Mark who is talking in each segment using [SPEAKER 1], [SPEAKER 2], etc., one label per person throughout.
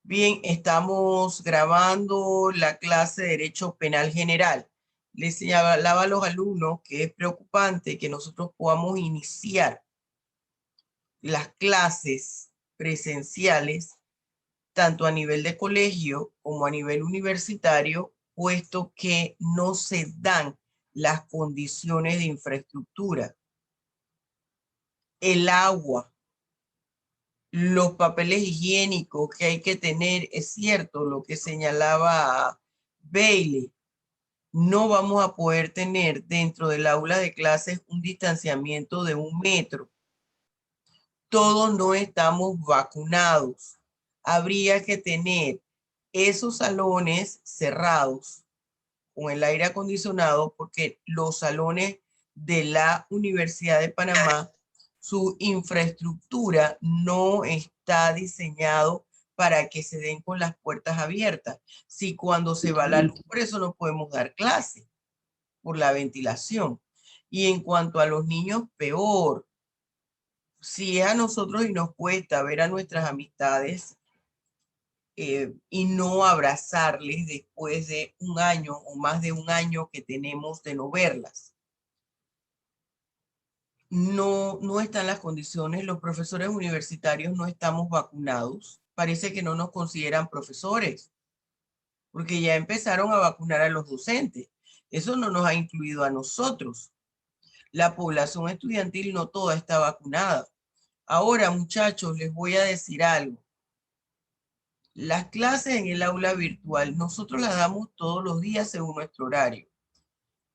[SPEAKER 1] Bien, estamos grabando la clase de Derecho Penal General. Les señalaba a los alumnos que es preocupante que nosotros podamos iniciar las clases presenciales tanto a nivel de colegio como a nivel universitario, puesto que no se dan las condiciones de infraestructura, el agua, los papeles higiénicos que hay que tener. Es cierto lo que señalaba Bailey, no vamos a poder tener dentro del aula de clases un distanciamiento de 1 metro. Todos no estamos vacunados. Habría que tener esos salones cerrados con el aire acondicionado, porque los salones de la Universidad de Panamá, su infraestructura no está diseñado para que se den con las puertas abiertas. Si cuando se va la luz, por eso no podemos dar clase, por la ventilación. Y en cuanto a los niños, peor. Si es a nosotros y nos cuesta ver a nuestras amistades y no abrazarles después de 1 año o más de 1 año que tenemos de no verlas. No están las condiciones. Los profesores universitarios no estamos vacunados. Parece que no nos consideran profesores, porque ya empezaron a vacunar a los docentes. Eso no nos ha incluido a nosotros. La población estudiantil no toda está vacunada. Ahora, muchachos, les voy a decir algo. Las clases en el aula virtual, nosotros las damos todos los días según nuestro horario.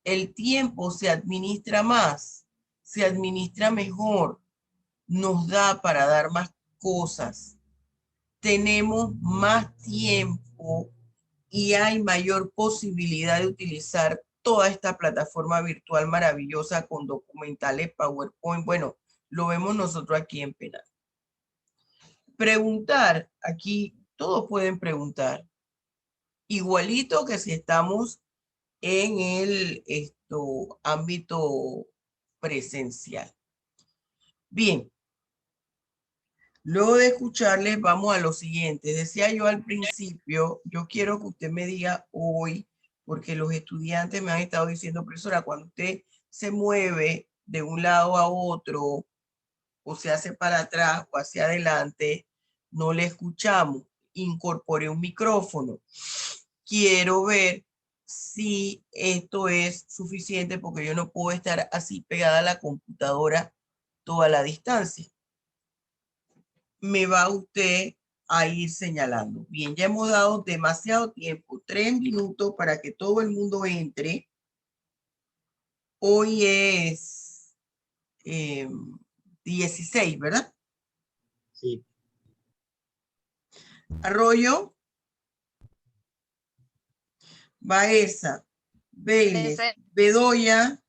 [SPEAKER 1] El tiempo se administra más, se administra mejor, nos da para dar más cosas. Tenemos más tiempo y hay mayor posibilidad de utilizar toda esta plataforma virtual maravillosa con documentales, PowerPoint. Bueno, lo vemos nosotros aquí en Penal. Preguntar, aquí todos pueden preguntar. Igualito que si estamos en el ámbito presencial. Bien, luego de escucharles vamos a lo siguiente. Decía yo al principio, yo quiero que usted me diga hoy, porque los estudiantes me han estado diciendo, profesora, cuando usted se mueve de un lado a otro o se hace para atrás o hacia adelante, no le escuchamos. Incorpore un micrófono. Quiero ver si esto es suficiente, porque yo no puedo estar así pegada a la computadora toda la distancia. Me va usted a ir señalando. Bien, ya hemos dado demasiado tiempo, 3 minutos para que todo el mundo entre. Hoy es 16, ¿verdad?
[SPEAKER 2] Sí.
[SPEAKER 1] Arroyo, Baeza, Vélez, Bedoya.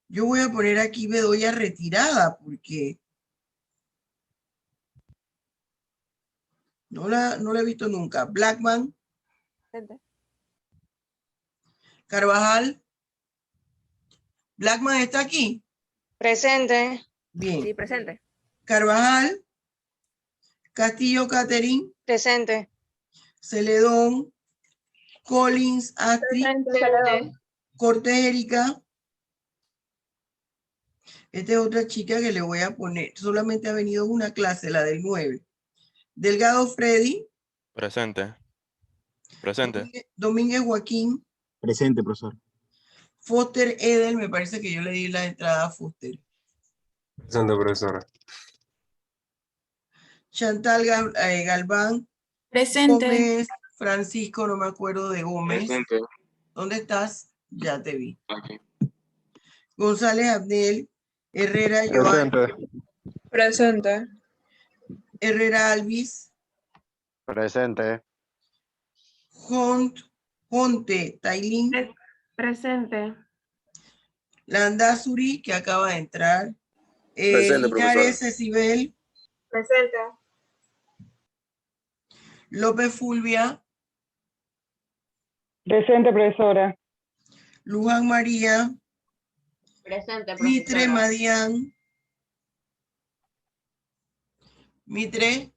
[SPEAKER 1] Yo voy a poner aquí Bedoya retirada porque no la he visto nunca. Blackman.
[SPEAKER 3] Presente.
[SPEAKER 1] Carvajal. Blackman está aquí.
[SPEAKER 4] Presente.
[SPEAKER 1] Bien.
[SPEAKER 3] Sí, presente.
[SPEAKER 1] Carvajal. Castillo Catherine.
[SPEAKER 4] Presente.
[SPEAKER 1] Celedón. Collins Astrid.
[SPEAKER 3] Presente.
[SPEAKER 1] Cortés Erika. Esta es otra chica que le voy a poner. Solamente ha venido una clase, la del 9. Delgado Freddy.
[SPEAKER 5] Presente. Presente.
[SPEAKER 1] Domínguez Joaquín.
[SPEAKER 2] Presente, profesor.
[SPEAKER 1] Foster Edel. Me parece que yo le di la entrada a Foster.
[SPEAKER 6] Presente, profesora.
[SPEAKER 1] Chantal Galván.
[SPEAKER 7] Presente.
[SPEAKER 1] Gómez Francisco, no me acuerdo de Gómez.
[SPEAKER 6] Presente.
[SPEAKER 1] ¿Dónde estás? Ya te vi.
[SPEAKER 6] Aquí.
[SPEAKER 1] González Abdel. Herrera Joan.
[SPEAKER 7] Presente.
[SPEAKER 1] Herrera Alvis.
[SPEAKER 8] Presente.
[SPEAKER 1] Jonte Tailín.
[SPEAKER 7] Presente.
[SPEAKER 1] Landazuri, que acaba de entrar.
[SPEAKER 6] Presente,
[SPEAKER 1] Linares
[SPEAKER 6] profesora.
[SPEAKER 1] Cecibel.
[SPEAKER 3] Presente.
[SPEAKER 1] López Fulvia.
[SPEAKER 9] Presente, profesora.
[SPEAKER 1] Luján María.
[SPEAKER 3] Presente,
[SPEAKER 1] Mitre Madián. Mitre.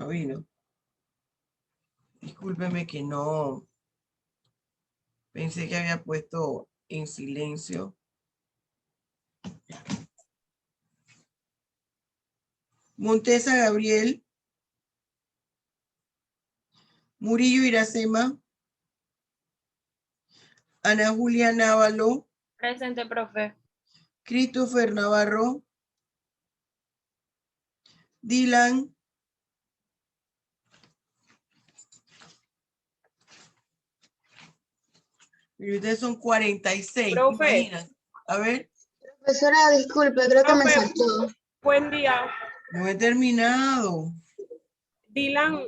[SPEAKER 1] No vino. Discúlpeme que no. Pensé que había puesto en silencio. Montesa Gabriel. Murillo Iracema. Ana Julia Návalo.
[SPEAKER 3] Presente, profe.
[SPEAKER 1] Christopher Navarro. Dylan. Y ustedes son 46.
[SPEAKER 3] Profe.
[SPEAKER 1] Imaginan. A ver,
[SPEAKER 4] Profesora, disculpe, creo que me
[SPEAKER 3] Profe.
[SPEAKER 4] saltó.
[SPEAKER 3] Buen día.
[SPEAKER 1] no he terminado.
[SPEAKER 3] Dylan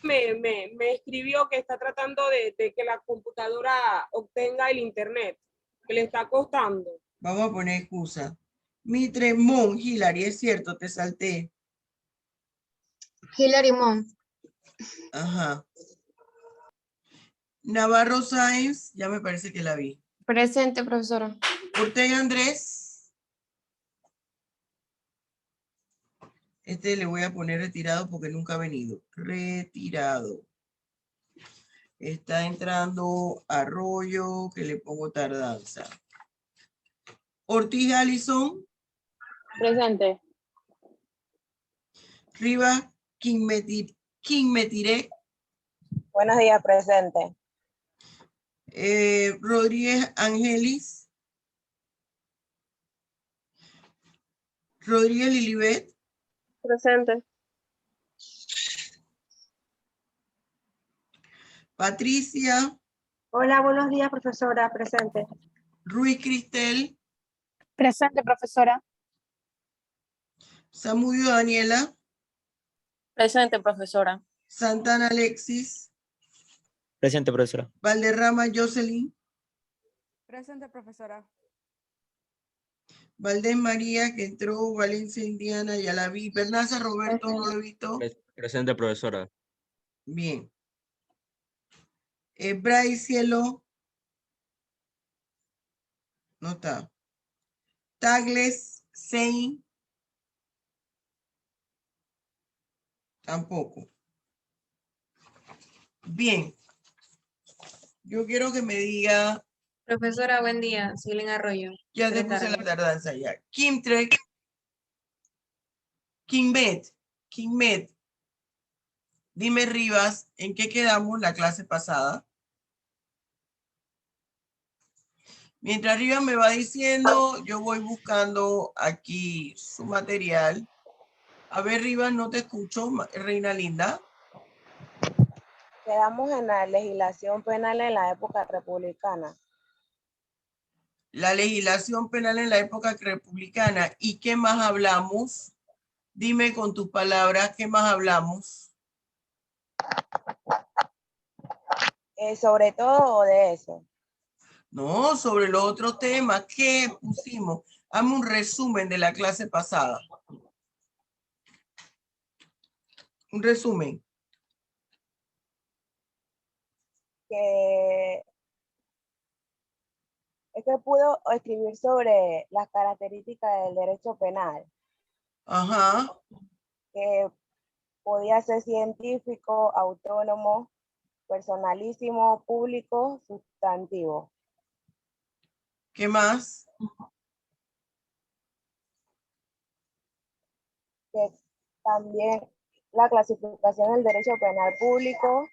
[SPEAKER 3] me escribió que está tratando de que la computadora obtenga el internet, que le está costando.
[SPEAKER 1] Vamos a poner excusa. Mitre Mon, Hilary, es cierto, te salté.
[SPEAKER 4] Hilary Mon.
[SPEAKER 1] Ajá. Navarro Sáenz, ya me parece que la vi.
[SPEAKER 7] Presente, profesora.
[SPEAKER 1] Ortega Andrés. Este le voy a poner retirado porque nunca ha venido. Retirado. Está entrando Arroyo, que le pongo tardanza. Ortiz Allison.
[SPEAKER 3] Presente.
[SPEAKER 1] Rivas Quinmetiré.
[SPEAKER 3] Buenos días, presente.
[SPEAKER 1] Rodríguez Angelis. Rodríguez Lilibet.
[SPEAKER 3] Presente.
[SPEAKER 1] Patricia.
[SPEAKER 3] Hola, buenos días, profesora. Presente.
[SPEAKER 1] Ruiz Cristel.
[SPEAKER 7] Presente, profesora.
[SPEAKER 1] Zamudio Daniela.
[SPEAKER 7] Presente, profesora.
[SPEAKER 1] Santana Alexis.
[SPEAKER 9] Presente, profesora.
[SPEAKER 1] Valderrama Jocelyn.
[SPEAKER 7] Presente, profesora.
[SPEAKER 1] Valdés María, que entró. Valencia Indiana, ya la vi. Bernaza Roberto, no lo he visto.
[SPEAKER 9] Presente, profesora.
[SPEAKER 1] Bien. Bray Cielo. No está. Tagles Sein. Tampoco. Bien. Yo quiero que me diga.
[SPEAKER 7] Profesora, buen día. Silen Arroyo.
[SPEAKER 1] Ya te puse la tardanza ya. Kim Trek. Kingmet. Dime, Rivas, ¿en qué quedamos la clase pasada? Mientras Rivas me va diciendo, yo voy buscando aquí su material. A ver, Rivas, no te escucho, reina linda.
[SPEAKER 3] Quedamos en la legislación penal en la época republicana.
[SPEAKER 1] La legislación penal en la época republicana. ¿Y qué más hablamos? Dime con tus palabras, ¿qué más hablamos?
[SPEAKER 3] Sobre todo de eso.
[SPEAKER 1] No, sobre los otros temas. ¿Qué pusimos? Hazme un resumen de la clase pasada. Un resumen.
[SPEAKER 3] Es que pudo escribir sobre las características del derecho penal,
[SPEAKER 1] Ajá.
[SPEAKER 3] que podía ser científico, autónomo, personalísimo, público, sustantivo.
[SPEAKER 1] ¿Qué más?
[SPEAKER 3] Que también la clasificación del derecho penal público,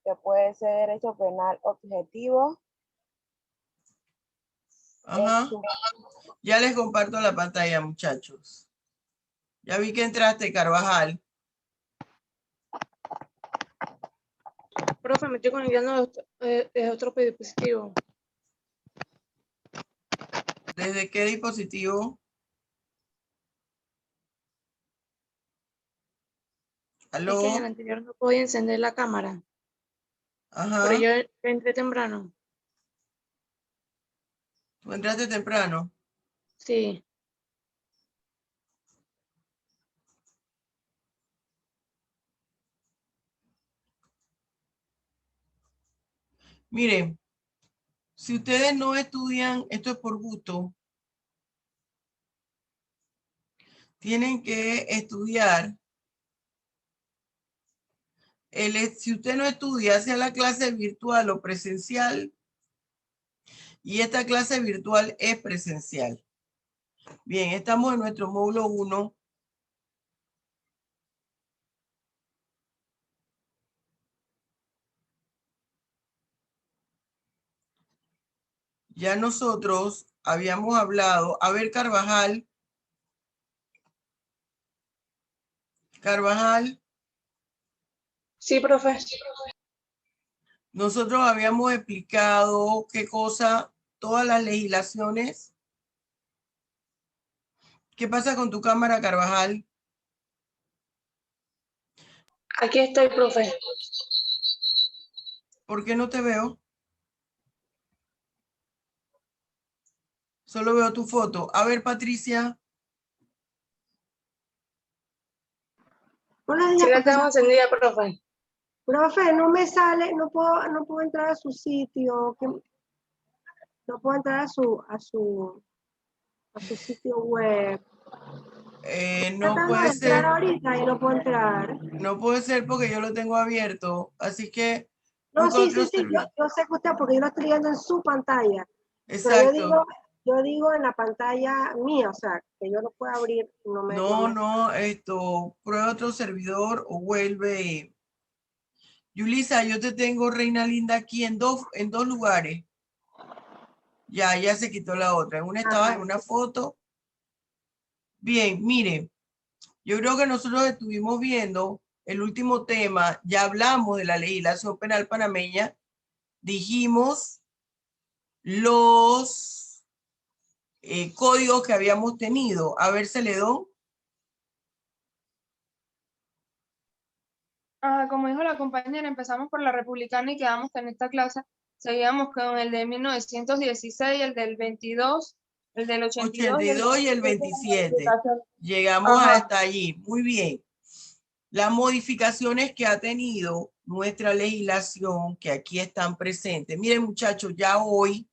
[SPEAKER 3] que puede ser derecho penal objetivo.
[SPEAKER 1] Ajá. Ya les comparto la pantalla, muchachos. Ya vi que entraste, Carvajal.
[SPEAKER 7] Profe, me estoy conectando desde otro dispositivo.
[SPEAKER 1] ¿Desde qué dispositivo? ¿Aló?
[SPEAKER 7] Es que en el anterior no podía encender la cámara.
[SPEAKER 1] Ajá.
[SPEAKER 7] Pero yo entré temprano.
[SPEAKER 1] ¿Tú entraste temprano?
[SPEAKER 7] Sí.
[SPEAKER 1] Miren, si ustedes no estudian, esto es por gusto, tienen que estudiar Si usted no estudia, sea la clase virtual o presencial, y esta clase virtual es presencial. Bien, estamos en nuestro módulo 1. Ya nosotros habíamos hablado, a ver, Carvajal,
[SPEAKER 7] Sí, profe.
[SPEAKER 1] nosotros habíamos explicado qué cosa, todas las legislaciones. ¿Qué pasa con tu cámara, Carvajal?
[SPEAKER 7] Aquí estoy, profe.
[SPEAKER 1] ¿Por qué no te veo? Solo veo tu foto. A ver, Patricia.
[SPEAKER 10] Buenos
[SPEAKER 7] Sí
[SPEAKER 10] días,
[SPEAKER 7] la tengo
[SPEAKER 10] profesor.
[SPEAKER 7] encendida, profe.
[SPEAKER 10] Profe, no me sale, no puedo entrar a su sitio, no puedo entrar a su sitio web.
[SPEAKER 1] No
[SPEAKER 10] Tratando de
[SPEAKER 1] puede
[SPEAKER 10] entrar
[SPEAKER 1] ser.
[SPEAKER 10] ahorita y no puedo entrar.
[SPEAKER 1] No puede ser porque yo lo tengo abierto. Así que
[SPEAKER 10] No,
[SPEAKER 1] busca
[SPEAKER 10] sí,
[SPEAKER 1] otro
[SPEAKER 10] sí, sí,
[SPEAKER 1] servidor.
[SPEAKER 10] yo sé que usted, porque yo lo estoy viendo en su pantalla. Pero
[SPEAKER 1] Exacto.
[SPEAKER 10] yo digo en la pantalla mía, o sea, que yo lo pueda abrir.
[SPEAKER 1] No, prueba otro servidor o vuelve. Yulisa, yo te tengo, reina linda, aquí en dos lugares. Ya se quitó la otra. En una estaba en una foto. Bien, mire, yo creo que nosotros estuvimos viendo el último tema, ya hablamos de la legislación penal panameña, dijimos los códigos que habíamos tenido. A ver, Celedón.
[SPEAKER 11] Como dijo la compañera, empezamos por la republicana y quedamos que en esta clase seguíamos con el de 1916, el del 22, el del
[SPEAKER 1] 82 y el 27. Llegamos
[SPEAKER 11] Ajá.
[SPEAKER 1] hasta allí. Muy bien. Las modificaciones que ha tenido nuestra legislación, que aquí están presentes. Miren, muchachos, ya hoy,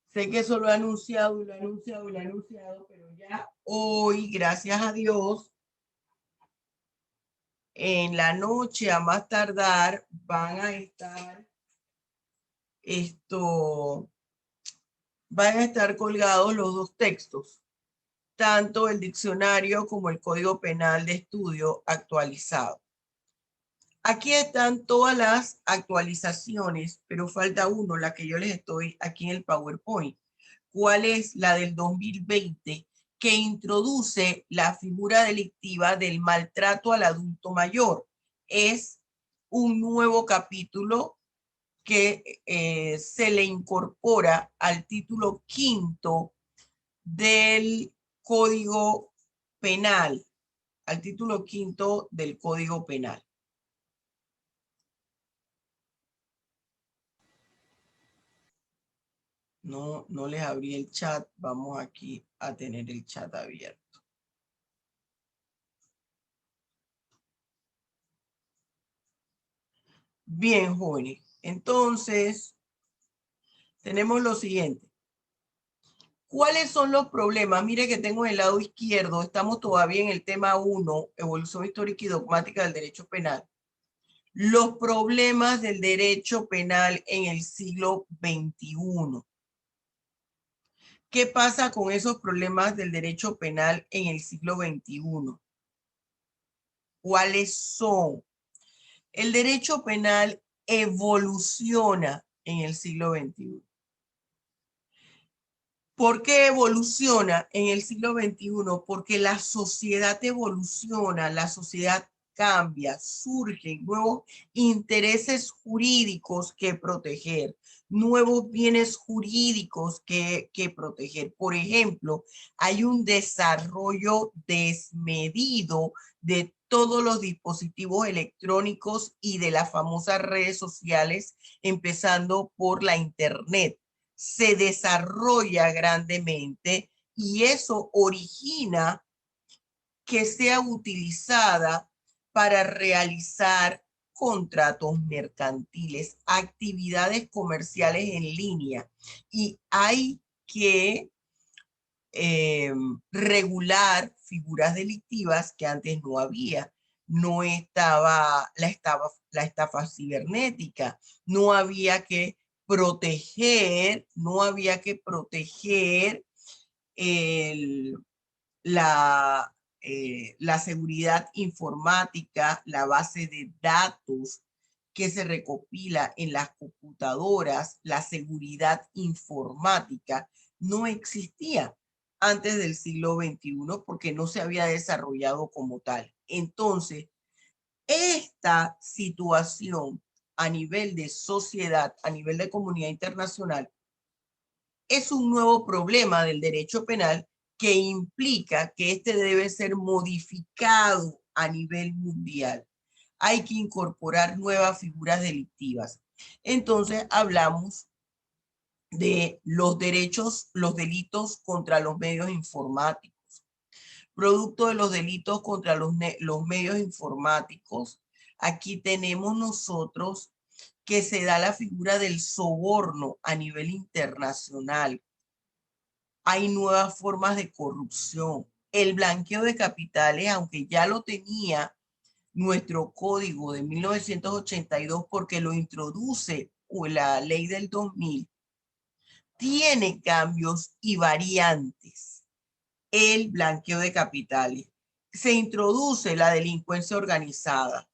[SPEAKER 1] sé que eso lo he anunciado y lo he anunciado y lo he anunciado, pero ya hoy, gracias a Dios, en la noche a más tardar van a estar colgados los dos textos, tanto el diccionario como el Código Penal de Estudio actualizado. Aquí están todas las actualizaciones, pero falta uno, la que yo les estoy aquí en el PowerPoint. ¿Cuál es? La del 2020, que introduce la figura delictiva del maltrato al adulto mayor. Es un nuevo capítulo que se le incorpora al título 5º del Código Penal, al título 5º del Código Penal. No les abrí el chat. Vamos aquí a tener el chat abierto. Bien, jóvenes. Entonces, tenemos lo siguiente. ¿Cuáles son los problemas? Mire que tengo en el lado izquierdo, estamos todavía en el tema 1, evolución histórica y dogmática del derecho penal. Los problemas del derecho penal en el siglo XXI. ¿Qué pasa con esos problemas del derecho penal en el siglo XXI? ¿Cuáles son? El derecho penal evoluciona en el siglo XXI. ¿Por qué evoluciona en el siglo XXI? Porque la sociedad evoluciona, la sociedad cambia, surgen nuevos intereses jurídicos que proteger, nuevos bienes jurídicos que proteger. Por ejemplo, hay un desarrollo desmedido de todos los dispositivos electrónicos y de las famosas redes sociales, empezando por la Internet. Se desarrolla grandemente y eso origina que sea utilizada para realizar contratos mercantiles, actividades comerciales en línea, y hay que regular figuras delictivas que antes no había. no estaba la estafa cibernética, no había que proteger, la seguridad informática, la base de datos que se recopila en las computadoras, la seguridad informática no existía antes del siglo XXI porque no se había desarrollado como tal. Entonces, esta situación a nivel de sociedad, a nivel de comunidad internacional, es un nuevo problema del derecho penal que implica que este debe ser modificado a nivel mundial. Hay que incorporar nuevas figuras delictivas. Entonces hablamos de los delitos contra los medios informáticos. Producto de los delitos contra los medios informáticos, aquí tenemos nosotros que se da la figura del soborno a nivel internacional. Hay nuevas formas de corrupción. El blanqueo de capitales, aunque ya lo tenía nuestro código de 1982 porque lo introduce la ley del 2000, tiene cambios y variantes. El blanqueo de capitales. Se introduce la delincuencia organizada.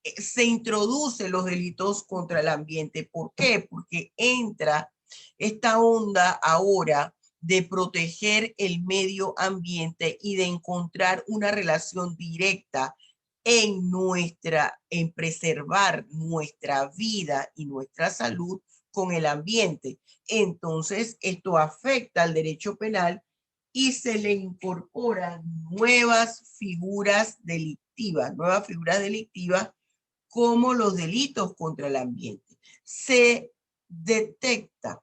[SPEAKER 1] Se introduce los delitos contra el ambiente. ¿Por qué? Porque entra esta onda ahora de proteger el medio ambiente y de encontrar una relación directa en preservar nuestra vida y nuestra salud con el ambiente. Entonces, esto afecta al derecho penal y se le incorporan nuevas figuras delictivas como los delitos contra el ambiente. Se detecta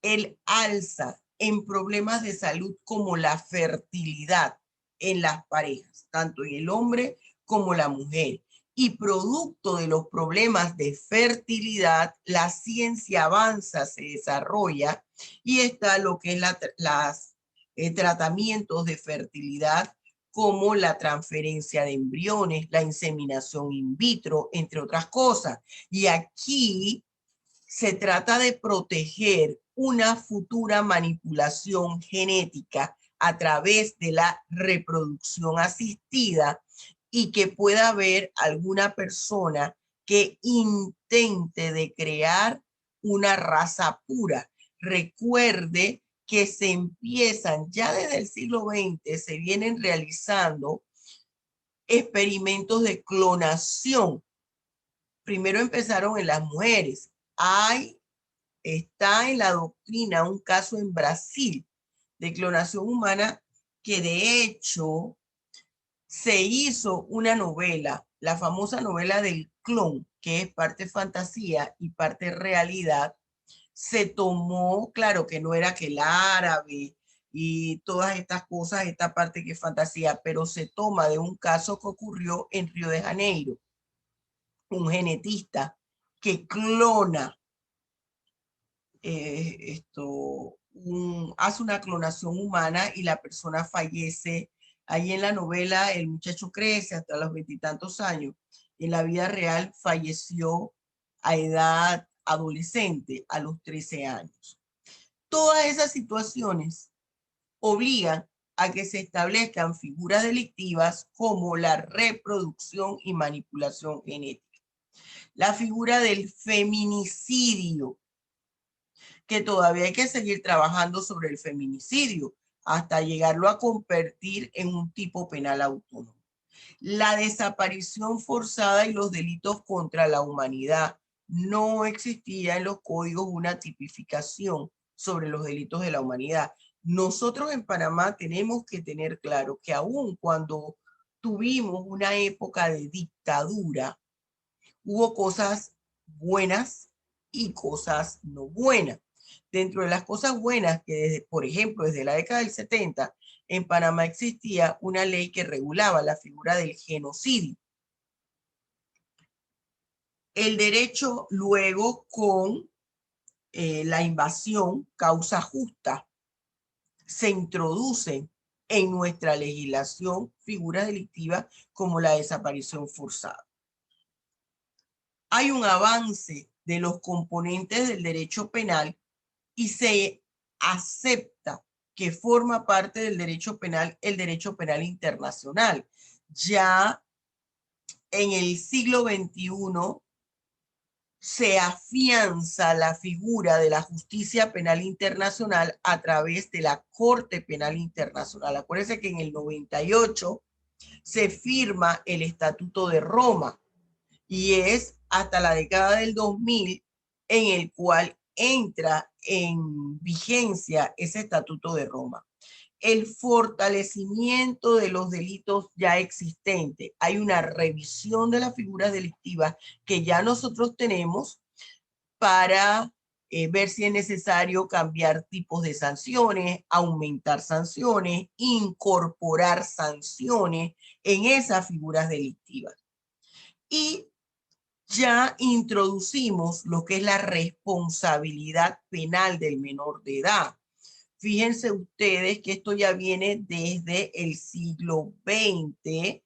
[SPEAKER 1] el alza en problemas de salud como la fertilidad en las parejas, tanto en el hombre como la mujer. Y producto de los problemas de fertilidad, la ciencia avanza, se desarrolla y está lo que es tratamientos de fertilidad como la transferencia de embriones, la inseminación in vitro, entre otras cosas. Y aquí se trata de proteger una futura manipulación genética a través de la reproducción asistida y que pueda haber alguna persona que intente de crear una raza pura. Recuerde que se empiezan ya desde el siglo XX, se vienen realizando experimentos de clonación. Primero empezaron en las mujeres. Está en la doctrina un caso en Brasil de clonación humana que de hecho se hizo una novela, la famosa novela del clon, que es parte fantasía y parte realidad. Se tomó, claro que no era que el árabe y todas estas cosas, esta parte que es fantasía, pero se toma de un caso que ocurrió en Río de Janeiro. Un genetista que clona hace una clonación humana y la persona fallece. Ahí en la novela el muchacho crece hasta los 20 y tantos años. En la vida real falleció a edad adolescente, a los 13 años. Todas esas situaciones obligan a que se establezcan figuras delictivas como la reproducción y manipulación genética. La figura del feminicidio, que todavía hay que seguir trabajando sobre el feminicidio hasta llegarlo a convertir en un tipo penal autónomo. La desaparición forzada y los delitos contra la humanidad. No existía en los códigos una tipificación sobre los delitos de la humanidad. Nosotros en Panamá tenemos que tener claro que aun cuando tuvimos una época de dictadura, hubo cosas buenas y cosas no buenas. Dentro de las cosas buenas, que por ejemplo, desde la década del 70, en Panamá existía una ley que regulaba la figura del genocidio. El derecho luego con la invasión, causa justa, se introducen en nuestra legislación figuras delictivas como la desaparición forzada. Hay un avance de los componentes del derecho penal y se acepta que forma parte del derecho penal el derecho penal internacional. Ya en el siglo XXI se afianza la figura de la justicia penal internacional a través de la Corte Penal Internacional. Acuérdense que en el 98 se firma el Estatuto de Roma y es hasta la década del 2000 en el cual entra en vigencia ese Estatuto de Roma. El fortalecimiento de los delitos ya existentes. Hay una revisión de las figuras delictivas que ya nosotros tenemos para ver si es necesario cambiar tipos de sanciones, aumentar sanciones, incorporar sanciones en esas figuras delictivas. Y ya introducimos lo que es la responsabilidad penal del menor de edad. Fíjense ustedes que esto ya viene desde el siglo XX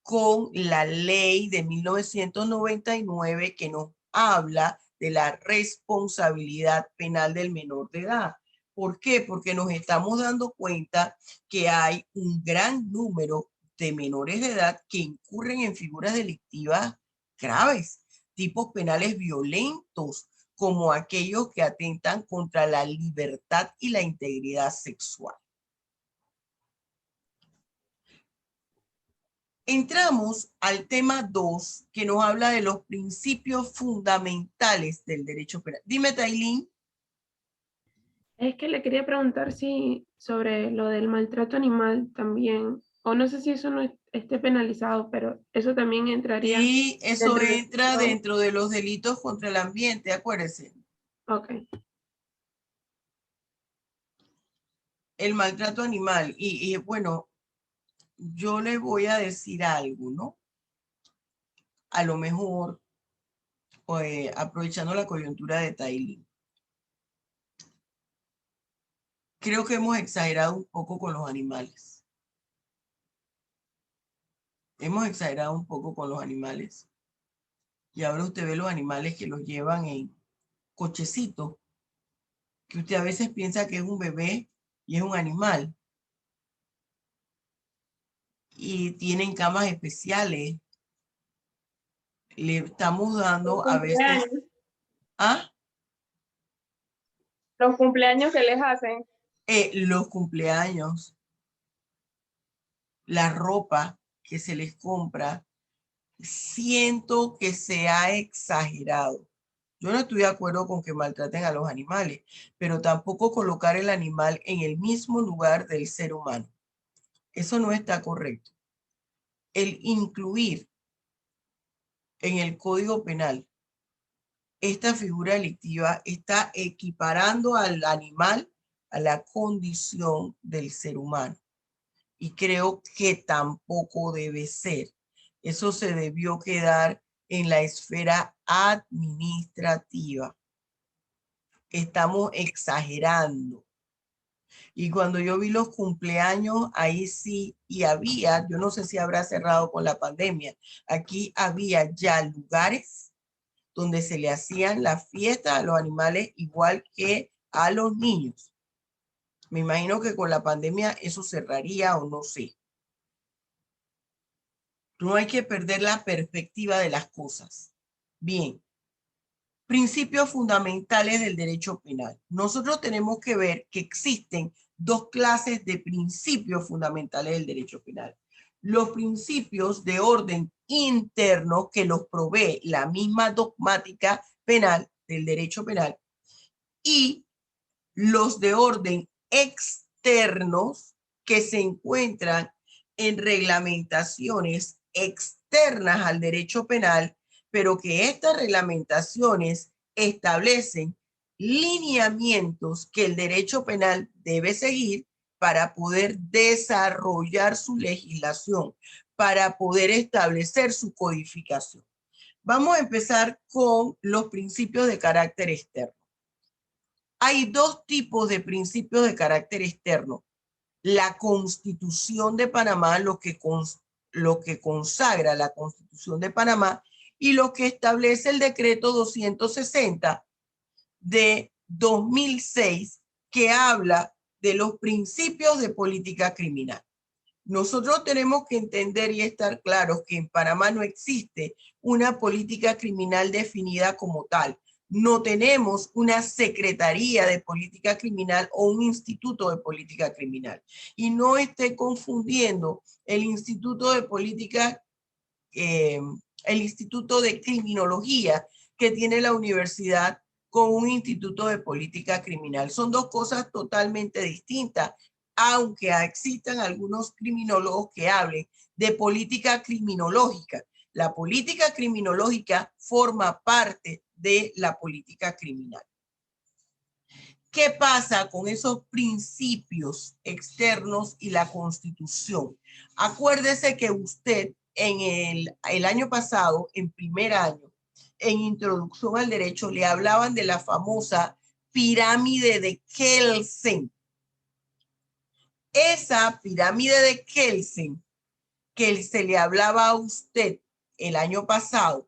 [SPEAKER 1] con la ley de 1999 que nos habla de la responsabilidad penal del menor de edad. ¿Por qué? Porque nos estamos dando cuenta que hay un gran número de menores de edad que incurren en figuras delictivas graves, tipos penales violentos, como aquellos que atentan contra la libertad y la integridad sexual. Entramos al tema 2, que nos habla de los principios fundamentales del derecho penal. Dime, Tailín.
[SPEAKER 12] Es que le quería preguntar si sobre lo del maltrato animal también, o no sé si eso no esté penalizado, pero eso también entraría.
[SPEAKER 1] Sí, eso
[SPEAKER 12] dentro de-
[SPEAKER 1] entra dentro de los delitos contra el ambiente, acuérdense.
[SPEAKER 12] Ok.
[SPEAKER 1] El maltrato animal. Y bueno, yo le voy a decir algo, ¿no? A lo mejor, aprovechando la coyuntura de Tailín. Creo que hemos exagerado un poco con los animales. Hemos exagerado un poco con los animales. Y ahora usted ve los animales que los llevan en cochecitos, que usted a veces piensa que es un bebé y es un animal. Y tienen camas especiales. Le estamos dando a veces...
[SPEAKER 11] Cumpleaños.
[SPEAKER 1] ¿Ah?
[SPEAKER 11] Los cumpleaños que les hacen.
[SPEAKER 1] Los cumpleaños, la ropa que se les compra, siento que se ha exagerado. Yo no estoy de acuerdo con que maltraten a los animales, pero tampoco colocar el animal en el mismo lugar del ser humano. Eso no está correcto. El incluir en el Código Penal esta figura delictiva está equiparando al animal a la condición del ser humano. Y creo que tampoco debe ser. Eso se debió quedar en la esfera administrativa. Estamos exagerando. Y cuando yo vi los cumpleaños, ahí sí, y había, yo no sé si habrá cerrado con la pandemia, aquí había ya lugares donde se le hacían la fiesta a los animales igual que a los niños. Me imagino que con la pandemia eso cerraría o no sé. No hay que perder la perspectiva de las cosas. Bien. Principios fundamentales del derecho penal. Nosotros tenemos que ver que existen dos clases de principios fundamentales del derecho penal. Los principios de orden interno que los provee la misma dogmática penal del derecho penal y los de orden externos que se encuentran en reglamentaciones externas al derecho penal, pero que estas reglamentaciones establecen lineamientos que el derecho penal debe seguir para poder desarrollar su legislación, para poder establecer su codificación. Vamos a empezar con los principios de carácter externo. Hay dos tipos de principios de carácter externo. la Constitución de Panamá, lo que consagra la Constitución de Panamá y lo que establece el decreto 260 de 2006, que habla de los principios de política criminal. Nosotros tenemos que entender y estar claros que en Panamá no existe una política criminal definida como tal. No tenemos una secretaría de política criminal o un instituto de política criminal. Y no esté confundiendo el instituto de política, el instituto de criminología que tiene la universidad con un instituto de política criminal. Son dos cosas totalmente distintas, aunque existan algunos criminólogos que hablen de política criminológica. La política criminológica forma parte de la política criminal. ¿Qué pasa con esos principios externos y la Constitución? Acuérdese que usted en el año pasado, en primer año, en Introducción al Derecho, le hablaban de la famosa pirámide de Kelsen. Esa pirámide de Kelsen que se le hablaba a usted el año pasado,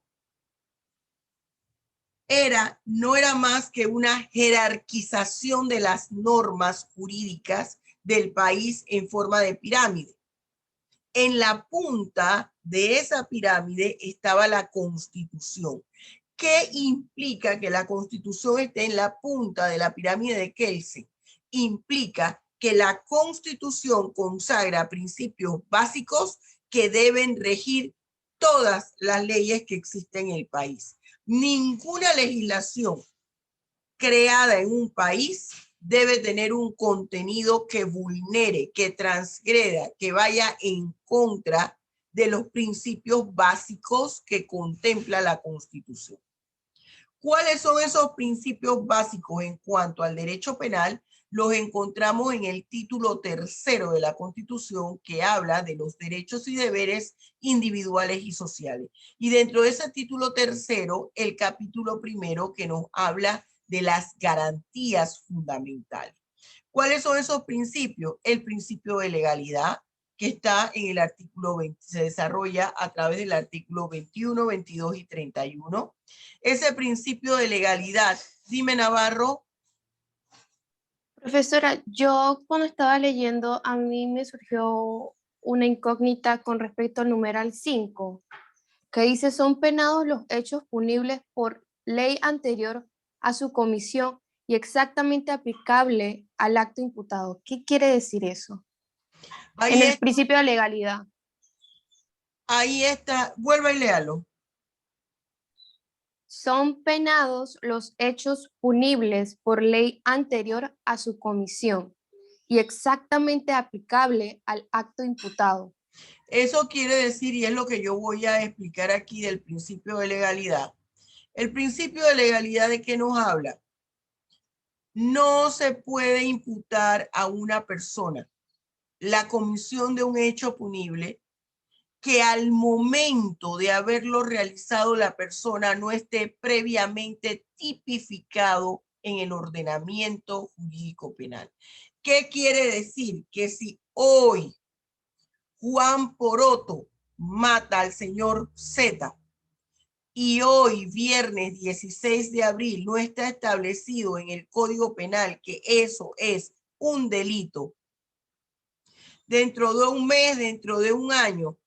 [SPEAKER 1] no era más que una jerarquización de las normas jurídicas del país en forma de pirámide. En la punta de esa pirámide estaba la Constitución. ¿Qué implica que la Constitución esté en la punta de la pirámide de Kelsen? Implica que la Constitución consagra principios básicos que deben regir todas las leyes que existen en el país. Ninguna legislación creada en un país debe tener un contenido que vulnere, que transgreda, que vaya en contra de los principios básicos que contempla la Constitución. ¿Cuáles son esos principios básicos en cuanto al derecho penal? Los encontramos en el título 3 de la Constitución, que habla de los derechos y deberes individuales y sociales. Y dentro de ese título 3, el capítulo 1 que nos habla de las garantías fundamentales. ¿Cuáles son esos principios? El principio de legalidad, que está en el artículo 20, se desarrolla a través del artículo 21, 22 y 31. Ese principio de legalidad, dime Navarro.
[SPEAKER 13] Profesora, yo cuando estaba leyendo, a mí me surgió una incógnita con respecto al numeral 5, que dice, son penados los hechos punibles por ley anterior a su comisión y exactamente aplicable al acto imputado. ¿Qué quiere decir eso?
[SPEAKER 1] Ahí
[SPEAKER 13] en el
[SPEAKER 1] está,
[SPEAKER 13] principio de legalidad.
[SPEAKER 1] Ahí está, vuelva y léalo.
[SPEAKER 13] Son penados los hechos punibles por ley anterior a su comisión y exactamente aplicable al acto imputado.
[SPEAKER 1] Eso quiere decir, y es lo que yo voy a explicar aquí del principio de legalidad. El principio de legalidad, ¿de qué nos habla? No se puede imputar a una persona la comisión de un hecho punible que al momento de haberlo realizado la persona no esté previamente tipificado en el ordenamiento jurídico penal. ¿Qué quiere decir? Que si hoy Juan Poroto mata al señor Z y hoy, viernes 16 de abril, no está establecido en el Código Penal que eso es un delito, dentro de un mes, dentro de un año,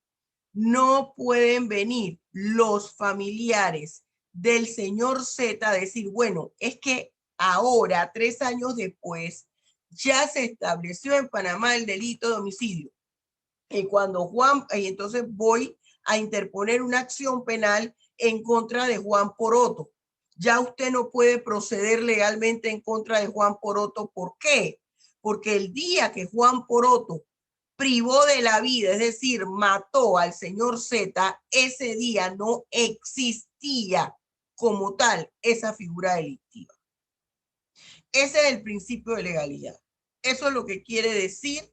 [SPEAKER 1] no pueden venir los familiares del señor Z a decir, bueno, es que ahora, 3 años después, ya se estableció en Panamá el delito de homicidio. Y cuando entonces voy a interponer una acción penal en contra de Juan Poroto. Ya usted no puede proceder legalmente en contra de Juan Poroto. ¿Por qué? Porque el día que Juan Poroto privó de la vida, es decir, mató al señor Z, ese día no existía como tal esa figura delictiva. Ese es el principio de legalidad. Eso es lo que quiere decir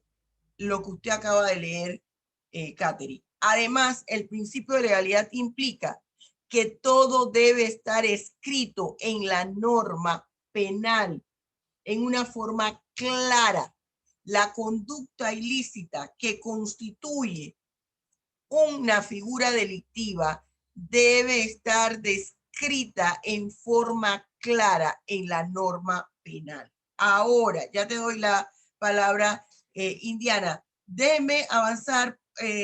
[SPEAKER 1] lo que usted acaba de leer, Catherine. Además, el principio de legalidad implica que todo debe estar escrito en la norma penal en una forma clara, la conducta ilícita que constituye una figura delictiva debe estar descrita en forma clara en la norma penal. Ahora, ya te doy la palabra, Indiana. Déjeme avanzar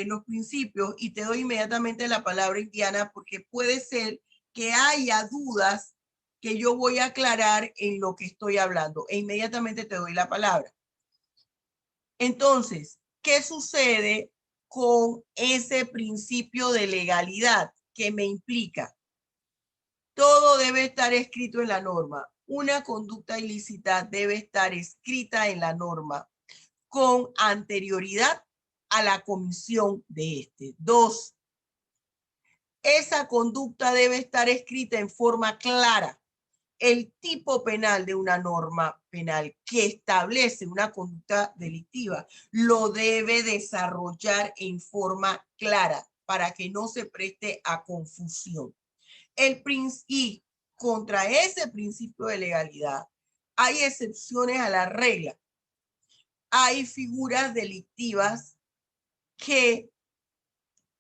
[SPEAKER 1] los principios y te doy inmediatamente la palabra, Indiana, porque puede ser que haya dudas que yo voy a aclarar en lo que estoy hablando. E inmediatamente te doy la palabra. Entonces, ¿qué sucede con ese principio de legalidad que me implica? Todo debe estar escrito en la norma. Una conducta ilícita debe estar escrita en la norma con anterioridad a la comisión de este. 2. Esa conducta debe estar escrita en forma clara. El tipo penal de una norma penal que establece una conducta delictiva lo debe desarrollar en forma clara para que no se preste a confusión. Y contra ese principio de legalidad hay excepciones a la regla. Hay figuras delictivas que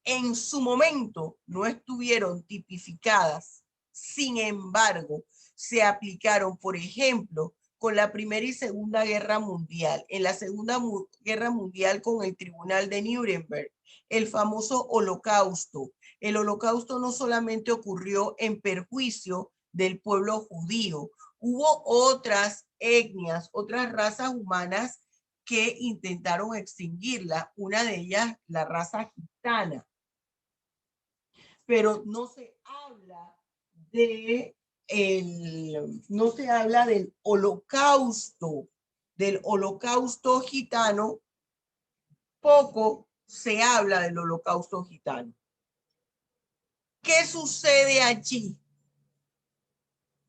[SPEAKER 1] en su momento no estuvieron tipificadas, sin embargo, se aplicaron, por ejemplo, con la Primera y Segunda Guerra Mundial. En la Segunda Guerra Mundial con el Tribunal de Nuremberg, el famoso Holocausto. El Holocausto no solamente ocurrió en perjuicio del pueblo judío, hubo otras etnias, otras razas humanas que intentaron extinguirla, una de ellas la raza gitana. Pero no se habla del holocausto gitano, poco se habla del holocausto gitano. ¿Qué sucede allí?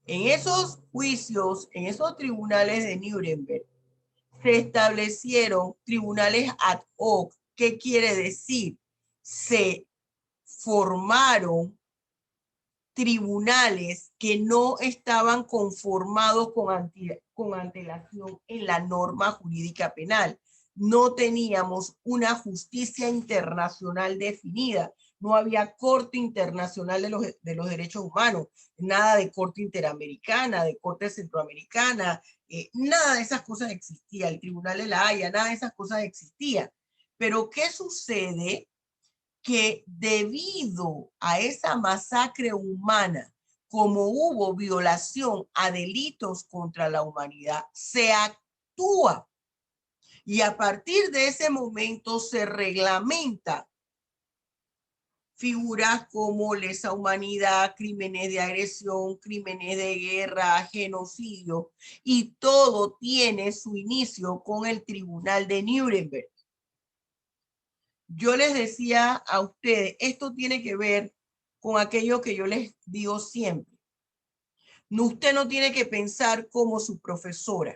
[SPEAKER 1] En esos juicios, en esos tribunales de Nuremberg, se establecieron tribunales ad hoc. ¿Qué quiere decir? Se formaron tribunales que no estaban conformados con antelación en la norma jurídica penal. No teníamos una justicia internacional definida. No había Corte Internacional de los Derechos Humanos, nada de Corte Interamericana, de Corte Centroamericana, nada de esas cosas existía. El Tribunal de la Haya, nada de esas cosas existía. Pero ¿qué sucede? Que debido a esa masacre humana, como hubo violación a delitos contra la humanidad, se actúa. Y a partir de ese momento se reglamenta figuras como lesa humanidad, crímenes de agresión, crímenes de guerra, genocidio, y todo tiene su inicio con el Tribunal de Nuremberg. Yo les decía a ustedes, esto tiene que ver con aquello que yo les digo siempre. Usted no tiene que pensar como su profesora.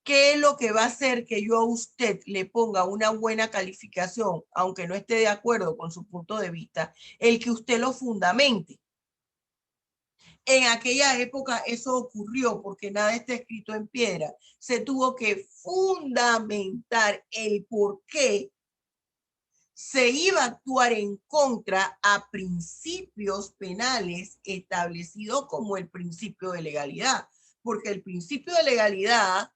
[SPEAKER 1] ¿Qué es lo que va a hacer que yo a usted le ponga una buena calificación, aunque no esté de acuerdo con su punto de vista? El que usted lo fundamente. En aquella época eso ocurrió porque nada está escrito en piedra. Se tuvo que fundamentar el por qué se iba a actuar en contra a principios penales establecidos como el principio de legalidad. Porque el principio de legalidad,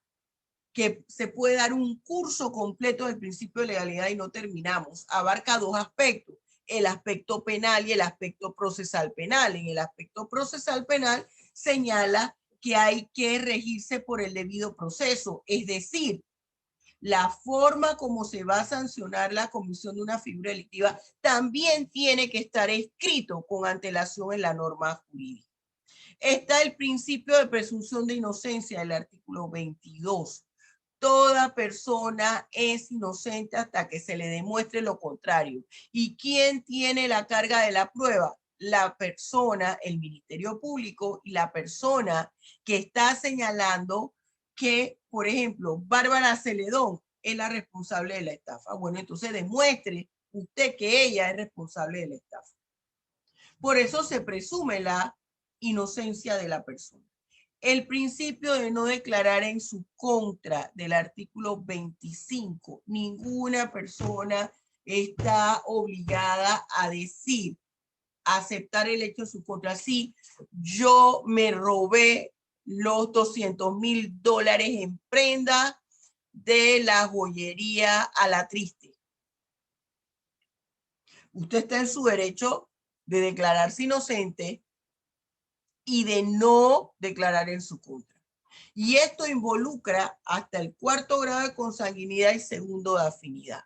[SPEAKER 1] que se puede dar un curso completo del principio de legalidad y no terminamos, abarca dos aspectos, el aspecto penal y el aspecto procesal penal. En el aspecto procesal penal señala que hay que regirse por el debido proceso, es decir, la forma como se va a sancionar la comisión de una figura delictiva también tiene que estar escrito con antelación en la norma jurídica. Está el principio de presunción de inocencia del artículo 22. Toda persona es inocente hasta que se le demuestre lo contrario. ¿Y quién tiene la carga de la prueba? La persona, el Ministerio Público y la persona que está señalando que, por ejemplo, Bárbara Celedón es la responsable de la estafa. Bueno, entonces demuestre usted que ella es responsable de la estafa. Por eso se presume la inocencia de la persona. El principio de no declarar en su contra del artículo 25. Ninguna persona está obligada a decir, a aceptar el hecho en su contra. Sí, yo me robé los $200,000 en prenda de la joyería a la Triste. Usted está en su derecho de declararse inocente y de no declarar en su contra. Y esto involucra hasta el 4º grado de consanguinidad y 2º de afinidad.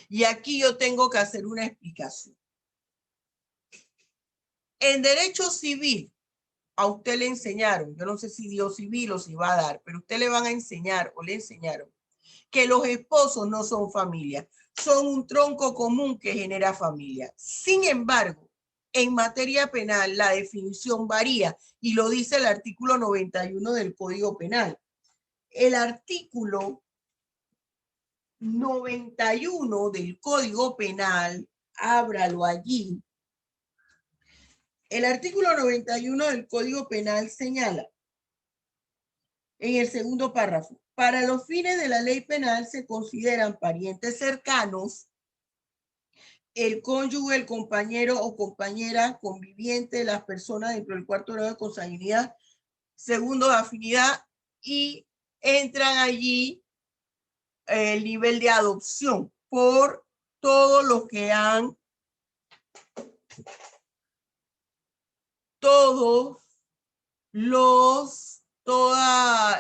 [SPEAKER 1] Y aquí yo tengo que hacer una explicación. En derecho civil, a usted le enseñaron, yo no sé si dio civil o si va a dar, pero usted le van a enseñar o le enseñaron que los esposos no son familia, son un tronco común que genera familia. Sin embargo, en materia penal la definición varía y lo dice el artículo 91 del Código Penal. El artículo 91 del Código Penal, ábralo allí. El artículo 91 del Código Penal señala en el 2º párrafo: para los fines de la ley penal se consideran parientes cercanos el cónyuge, el compañero o compañera conviviente, las personas dentro del 4º grado de consanguinidad, 2º de afinidad, y entran allí el nivel de adopción por todos los que han, todas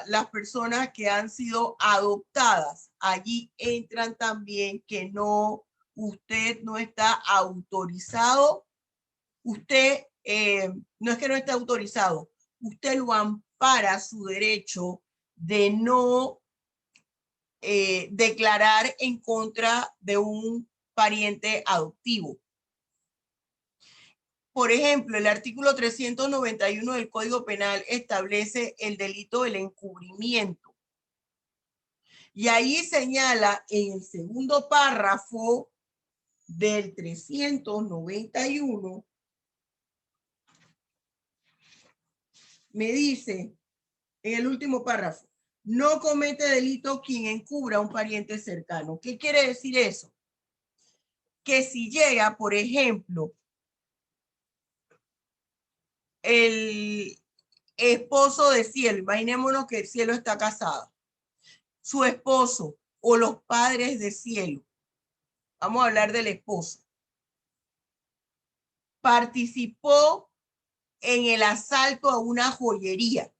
[SPEAKER 1] las personas que han sido adoptadas. Allí entran también que no, usted no está autorizado, usted no es que no esté autorizado, usted lo ampara su derecho de no declarar en contra de un pariente adoptivo. Por ejemplo, el artículo 391 del Código Penal establece el delito del encubrimiento. Y ahí señala en el 2º párrafo del 391, me dice, en el último párrafo, no comete delito quien encubra a un pariente cercano. ¿Qué quiere decir eso? Que si llega, por ejemplo, el esposo de Cielo, imaginémonos que Cielo está casada, su esposo o los padres de Cielo, vamos a hablar del esposo, participó en el asalto a una joyería,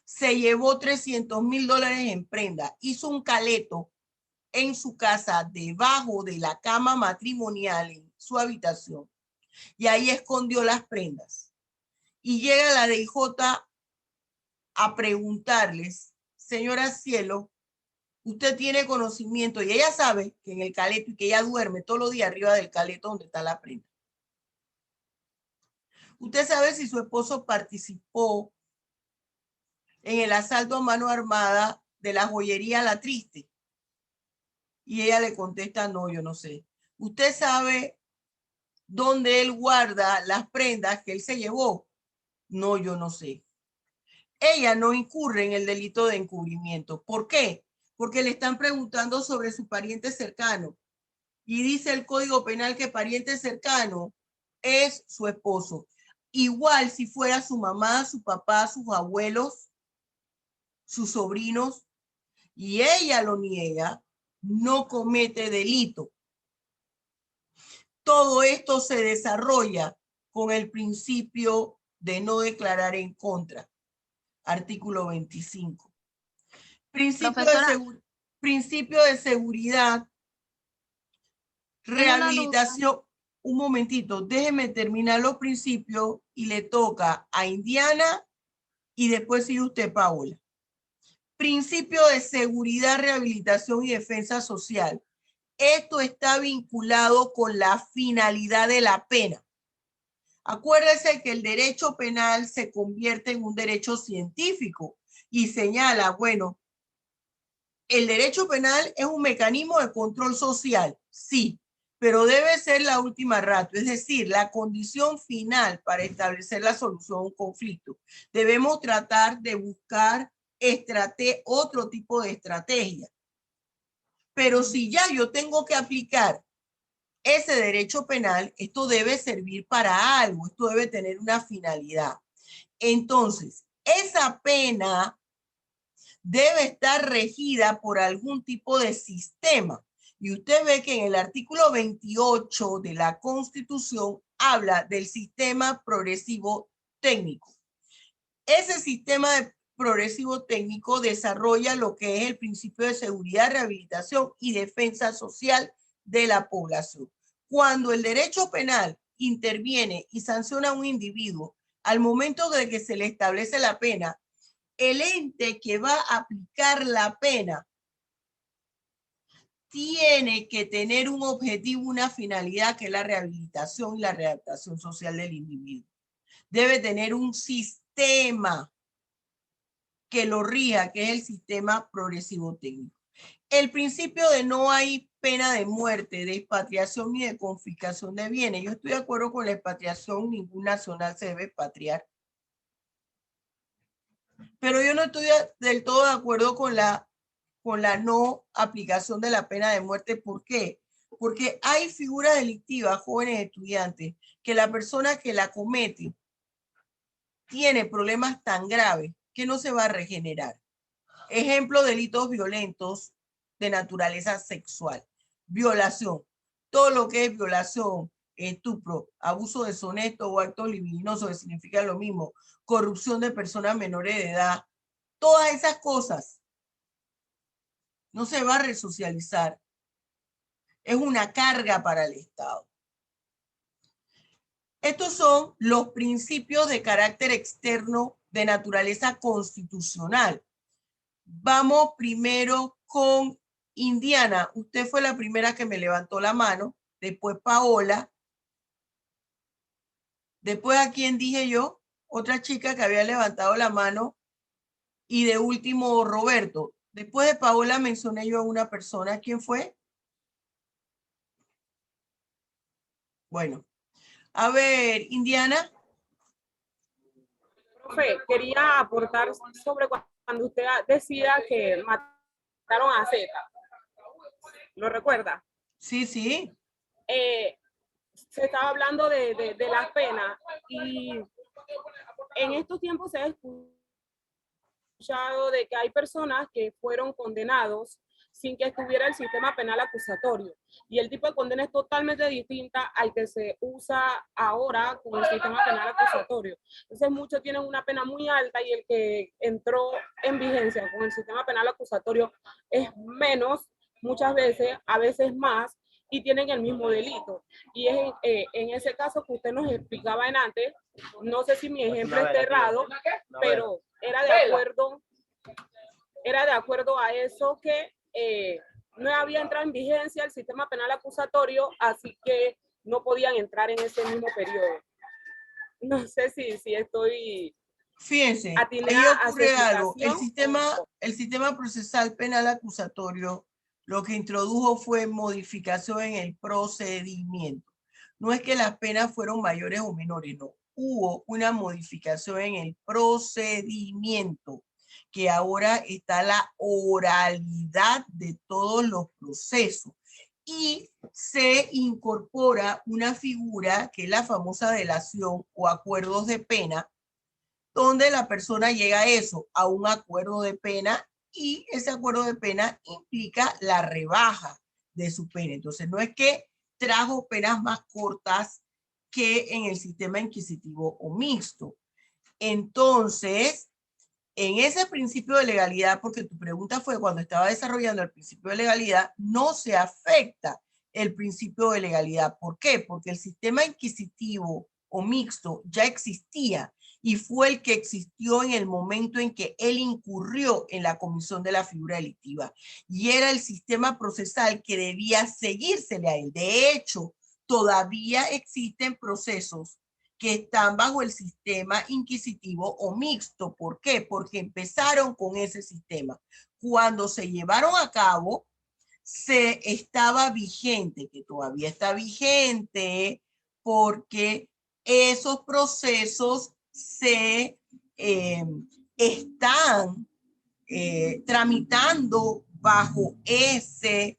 [SPEAKER 1] se llevó $300,000 en prenda, hizo un caleto en su casa debajo de la cama matrimonial en su habitación y ahí escondió las prendas. Y llega la DIJ a preguntarles, señora Cielo, usted tiene conocimiento, y ella sabe que en el caleto y que ella duerme todos los días arriba del caleto donde está la prenda. Usted sabe si su esposo participó en el asalto a mano armada de la joyería La Triste. Y ella le contesta, no, yo no sé. Usted sabe dónde él guarda las prendas que él se llevó. No, yo no sé. Ella no incurre en el delito de encubrimiento. ¿Por qué? Porque le están preguntando sobre su pariente cercano. Y dice el Código Penal que pariente cercano es su esposo. Igual si fuera su mamá, su papá, sus abuelos, sus sobrinos, y ella lo niega, no comete delito. Todo esto se desarrolla con el principio de no declarar en contra. Artículo 25. Principio de seguridad, rehabilitación. Un momentito, déjeme terminar los principios y le toca a Indiana y después sigue usted, Paola. Principio de seguridad, rehabilitación y defensa social. Esto está vinculado con la finalidad de la pena. Acuérdese que el derecho penal se convierte en un derecho científico y señala, bueno, el derecho penal es un mecanismo de control social, sí, pero debe ser la última ratio, es decir, la condición final para establecer la solución a un conflicto. Debemos tratar de buscar otro tipo de estrategia. Pero si ya yo tengo que aplicar ese derecho penal, esto debe servir para algo, esto debe tener una finalidad. Entonces, esa pena debe estar regida por algún tipo de sistema. Y usted ve que en el artículo 28 de la Constitución habla del sistema progresivo técnico. Ese sistema progresivo técnico desarrolla lo que es el principio de seguridad, rehabilitación y defensa social de la población. Cuando el derecho penal interviene y sanciona a un individuo, al momento de que se le establece la pena, el ente que va a aplicar la pena tiene que tener un objetivo, una finalidad, que es la rehabilitación y la readaptación social del individuo. Debe tener un sistema que lo rija, que es el sistema progresivo técnico. El principio de no hay pena de muerte, de expatriación ni de confiscación de bienes. Yo estoy de acuerdo con la expatriación, ningún nacional se debe expatriar. Pero yo no estoy del todo de acuerdo con la no aplicación de la pena de muerte. ¿Por qué? Porque hay figuras delictivas, jóvenes estudiantes, que la persona que la comete tiene problemas tan graves que no se va a regenerar. Ejemplo, delitos violentos de naturaleza sexual, violación, todo lo que es violación, estupro, abuso deshonesto o actos libidinosos, que significa lo mismo, corrupción de personas menores de edad, todas esas cosas no se va a resocializar. Es una carga para el Estado. Estos son los principios de carácter externo de naturaleza constitucional. Vamos primero con Indiana. Usted fue la primera que me levantó la mano. Después Paola. Después, ¿a quién dije yo? Otra chica que había levantado la mano. Y de último, Roberto. Después de Paola mencioné yo a una persona. ¿Quién fue? Bueno. A ver, Indiana.
[SPEAKER 14] Profe, quería aportar sobre cuando usted decía que mataron a Z. ¿Lo recuerda?
[SPEAKER 1] Sí, sí.
[SPEAKER 14] Se estaba hablando de las penas y en estos tiempos se ha escuchado de que hay personas que fueron condenados sin que estuviera el sistema penal acusatorio. Y el tipo de condena es totalmente distinta al que se usa ahora con el sistema penal acusatorio. Entonces muchos tienen una pena muy alta y el que entró en vigencia con el sistema penal acusatorio es menos, muchas veces, a veces más, y tienen el mismo delito. Y es en ese caso que usted nos explicaba en antes, no sé si mi ejemplo está errado, pero era de acuerdo a eso que no había entrado en vigencia el sistema penal acusatorio, así que no podían entrar en ese mismo periodo. No sé si estoy...
[SPEAKER 1] Fíjense, ahí ocurre algo. El sistema procesal penal acusatorio lo que introdujo fue modificación en el procedimiento. No es que las penas fueron mayores o menores, no. Hubo una modificación en el procedimiento, que ahora está la oralidad de todos los procesos y se incorpora una figura que es la famosa delación o acuerdos de pena, donde la persona llega a eso, a un acuerdo de pena, y ese acuerdo de pena implica la rebaja de su pena. Entonces no es que trajo penas más cortas que en el sistema inquisitivo o mixto. Entonces, en ese principio de legalidad, porque tu pregunta fue cuando estaba desarrollando el principio de legalidad, no se afecta el principio de legalidad. ¿Por qué? Porque el sistema inquisitivo o mixto ya existía y fue el que existió en el momento en que él incurrió en la comisión de la figura delictiva. Y era el sistema procesal que debía seguírsele a él. De hecho, todavía existen procesos que están bajo el sistema inquisitivo o mixto. ¿Por qué? Porque empezaron con ese sistema. Cuando se llevaron a cabo, se estaba vigente, que todavía está vigente, porque esos procesos se están tramitando bajo esa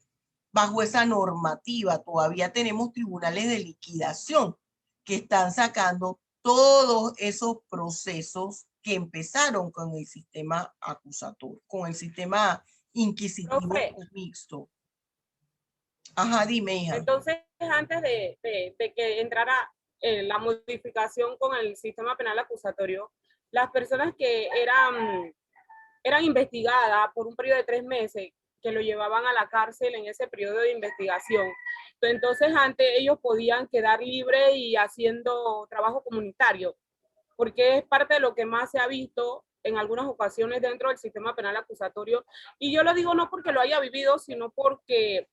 [SPEAKER 1] normativa. Todavía tenemos tribunales de liquidación que están sacando todos esos procesos que empezaron con el sistema acusatorio, con el sistema inquisitivo
[SPEAKER 14] Profe.
[SPEAKER 1] mixto. Ajá, dime, hija.
[SPEAKER 14] Entonces, antes de que entrara la modificación con el sistema penal acusatorio, las personas que eran investigadas por un periodo de 3 meses, que lo llevaban a la cárcel en ese periodo de investigación, entonces antes ellos podían quedar libres y haciendo trabajo comunitario, porque es parte de lo que más se ha visto en algunas ocasiones dentro del sistema penal acusatorio. Y yo lo digo no porque lo haya vivido, sino porque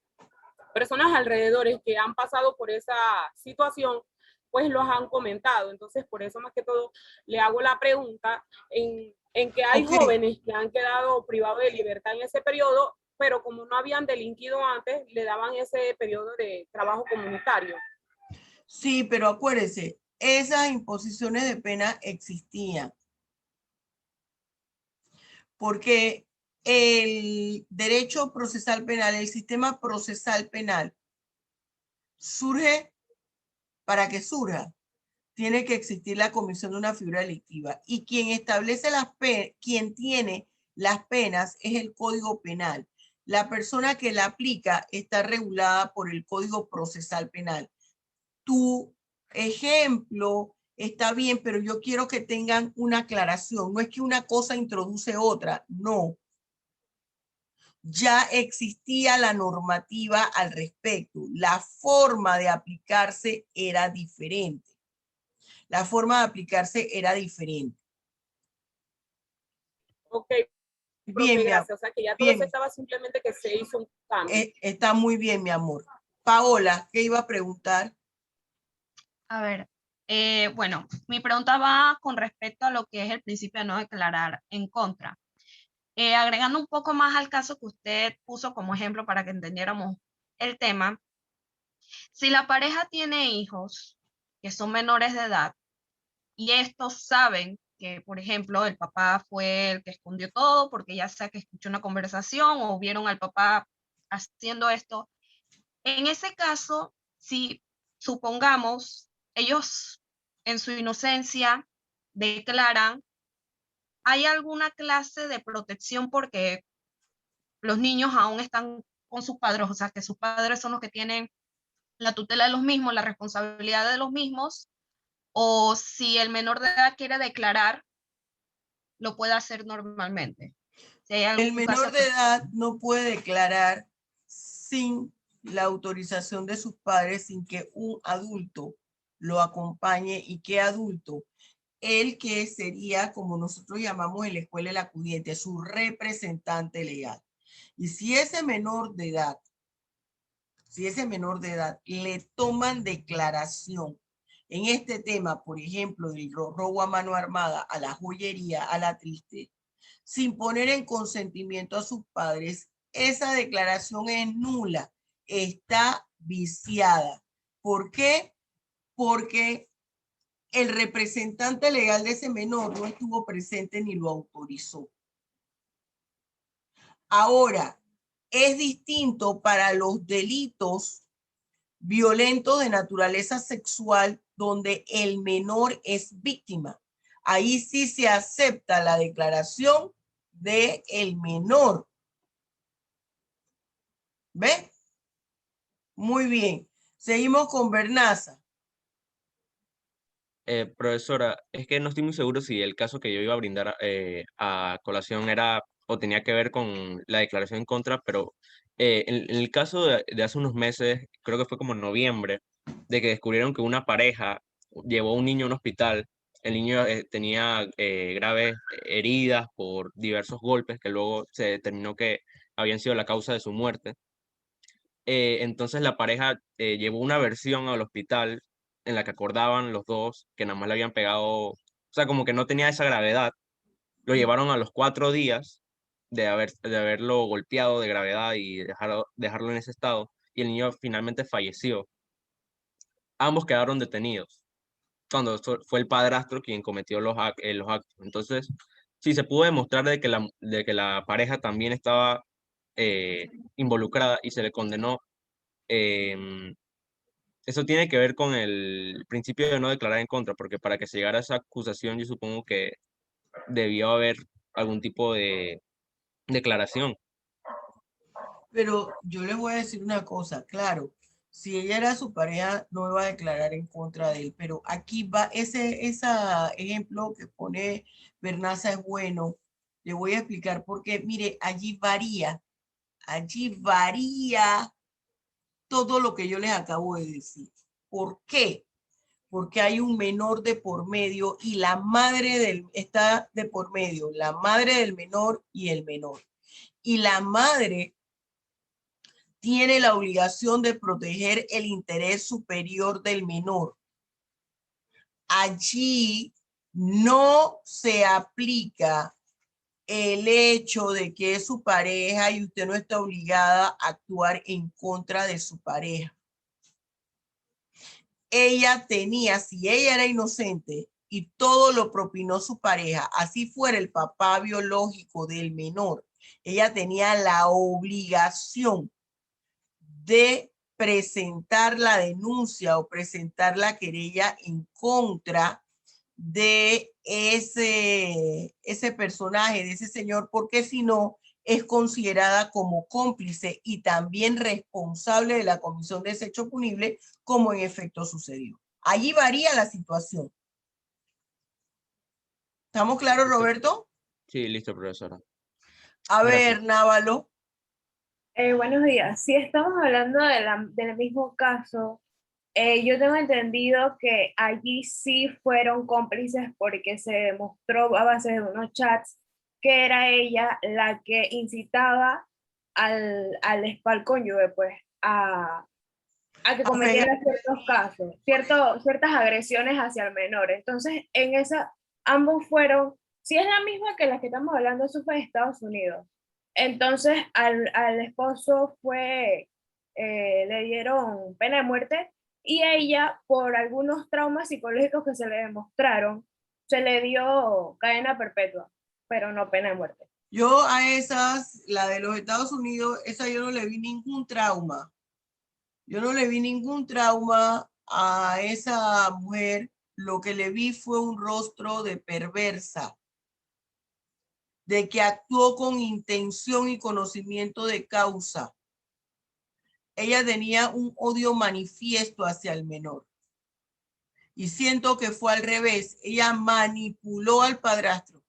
[SPEAKER 14] personas alrededores que han pasado por esa situación, pues los han comentado. Entonces, por eso más que todo le hago la pregunta en que hay jóvenes que han quedado privados de libertad en ese periodo, pero como no habían delinquido antes, le daban ese periodo de trabajo comunitario.
[SPEAKER 1] Sí, pero acuérdense, esas imposiciones de pena existían. Porque el derecho procesal penal, el sistema procesal penal, surge para que surja. Tiene que existir la comisión de una figura delictiva. Y quien establece quien tiene las penas es el Código Penal. La persona que la aplica está regulada por el Código Procesal Penal. Tu ejemplo está bien, pero yo quiero que tengan una aclaración. No es que una cosa introduce otra, no. Ya existía la normativa al respecto. La forma de aplicarse era diferente. La forma de aplicarse era diferente.
[SPEAKER 14] Ok,
[SPEAKER 1] bien,
[SPEAKER 14] gracias. O sea, que ya todo eso estaba simplemente que se hizo un cambio.
[SPEAKER 1] Está muy bien, mi amor. Paola, ¿qué iba a preguntar?
[SPEAKER 15] A ver, bueno, mi pregunta va con respecto a lo que es el principio de no declarar en contra. Agregando un poco más al caso que usted puso como ejemplo para que entendiéramos el tema, si la pareja tiene hijos que son menores de edad y estos saben que, por ejemplo, el papá fue el que escondió todo porque ya sea que escuchó una conversación o vieron al papá haciendo esto, en ese caso, si supongamos ellos en su inocencia declaran, ¿hay alguna clase de protección porque los niños aún están con sus padres? O sea, que sus padres son los que tienen la tutela de los mismos, la responsabilidad de los mismos, o si el menor de edad quiere declarar, lo puede hacer normalmente. Si hay
[SPEAKER 1] el menor de edad no puede declarar sin la autorización de sus padres, sin que un adulto lo acompañe. ¿Y qué adulto? El que sería, como nosotros llamamos en la escuela el acudiente, su representante legal. Y si ese menor de edad le toman declaración en este tema, por ejemplo, del robo a mano armada, a la joyería, a la triste, sin poner en consentimiento a sus padres, esa declaración es nula, está viciada. ¿Por qué? Porque el representante legal de ese menor no estuvo presente ni lo autorizó. Ahora, es distinto para los delitos violentos de naturaleza sexual donde el menor es víctima. Ahí sí se acepta la declaración del menor. ¿Ve? Muy bien. Seguimos con Bernaza.
[SPEAKER 9] Profesora, es que no estoy muy seguro si el caso que yo iba a brindar a colación era o tenía que ver con la declaración en contra, pero en el caso de hace unos meses, creo que fue como en noviembre, de que descubrieron que una pareja llevó a un niño a un hospital. El niño tenía graves heridas por diversos golpes que luego se determinó que habían sido la causa de su muerte. Entonces la pareja llevó una versión al hospital en la que acordaban los dos que nada más le habían pegado, o sea, como que no tenía esa gravedad. Lo llevaron a los 4 días de haberlo golpeado de gravedad y dejarlo en ese estado, y el niño finalmente falleció. Ambos quedaron detenidos cuando fue el padrastro quien cometió los actos. Entonces, si se pudo demostrar de que la pareja también estaba involucrada y se le condenó, eso tiene que ver con el principio de no declarar en contra, porque para que se llegara a esa acusación, yo supongo que debió haber algún tipo de declaración.
[SPEAKER 1] Pero yo les voy a decir una cosa, claro, si ella era su pareja, no iba a declarar en contra de él, pero aquí va, ese ejemplo que pone Bernaza es bueno. Le voy a explicar por qué. Mire, allí varía todo lo que yo les acabo de decir. ¿Por qué? Porque hay un menor de por medio y la madre está de por medio, la madre del menor y el menor. Y la madre tiene la obligación de proteger el interés superior del menor. Allí no se aplica el hecho de que es su pareja y usted no está obligada a actuar en contra de su pareja. Ella tenía, si ella era inocente y todo lo propinó su pareja, así fuera el papá biológico del menor, ella tenía la obligación de presentar la denuncia o presentar la querella en contra de ese personaje, de ese señor, porque si no, es considerada como cómplice y también responsable de la comisión de ese hecho punible, como en efecto sucedió. Allí varía la situación. ¿Estamos claros, Roberto?
[SPEAKER 9] Sí, listo, profesora.
[SPEAKER 1] A
[SPEAKER 9] Gracias.
[SPEAKER 1] ver, Návalo.
[SPEAKER 3] Buenos días. Si estamos hablando del mismo caso, yo tengo entendido que allí sí fueron cómplices porque se demostró a base de unos chats que era ella la que incitaba al cónyuge, pues, a que cometiera ciertos casos, ciertas agresiones hacia el menor. Entonces, en esa, ambos fueron, si es la misma que la que estamos hablando, eso fue de Estados Unidos. Entonces, al esposo le dieron pena de muerte y a ella, por algunos traumas psicológicos que se le demostraron, se le dio cadena perpetua, pero no pena de muerte.
[SPEAKER 1] Yo a esas, la de los Estados Unidos, esa yo no le vi ningún trauma. Yo no le vi ningún trauma a esa mujer. Lo que le vi fue un rostro de perversa, de que actuó con intención y conocimiento de causa. Ella tenía un odio manifiesto hacia el menor. Y siento que fue al revés. Ella manipuló al padrastro.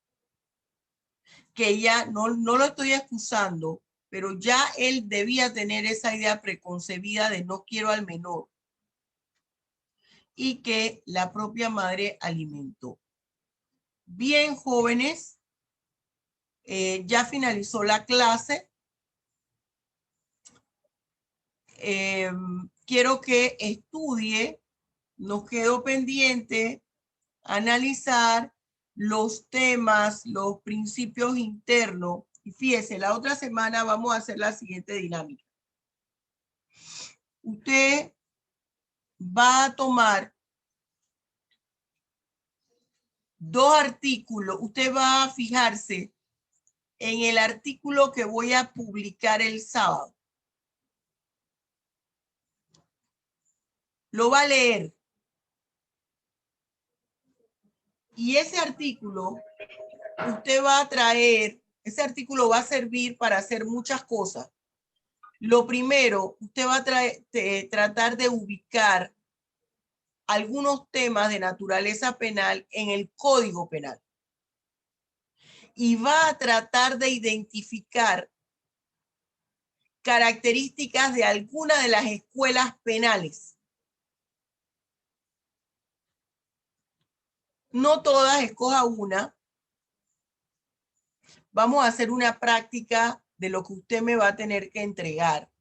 [SPEAKER 1] Que ella, no lo estoy excusando, pero ya él debía tener esa idea preconcebida de no quiero al menor. Y que la propia madre alimentó. Bien, jóvenes, ya finalizó la clase. Quiero que estudie, nos quedó pendiente analizar los temas, los principios internos. Y fíjese, la otra semana vamos a hacer la siguiente dinámica. Usted va a tomar 2 artículos. Usted va a fijarse en el artículo que voy a publicar el sábado. Lo va a leer. Y ese artículo, usted va a traer, ese artículo va a servir para hacer muchas cosas. Lo primero, usted va a tratar de ubicar algunos temas de naturaleza penal en el Código Penal. Y va a tratar de identificar características de alguna de las escuelas penales. No todas, escoja una. Vamos a hacer una práctica de lo que usted me va a tener que entregar.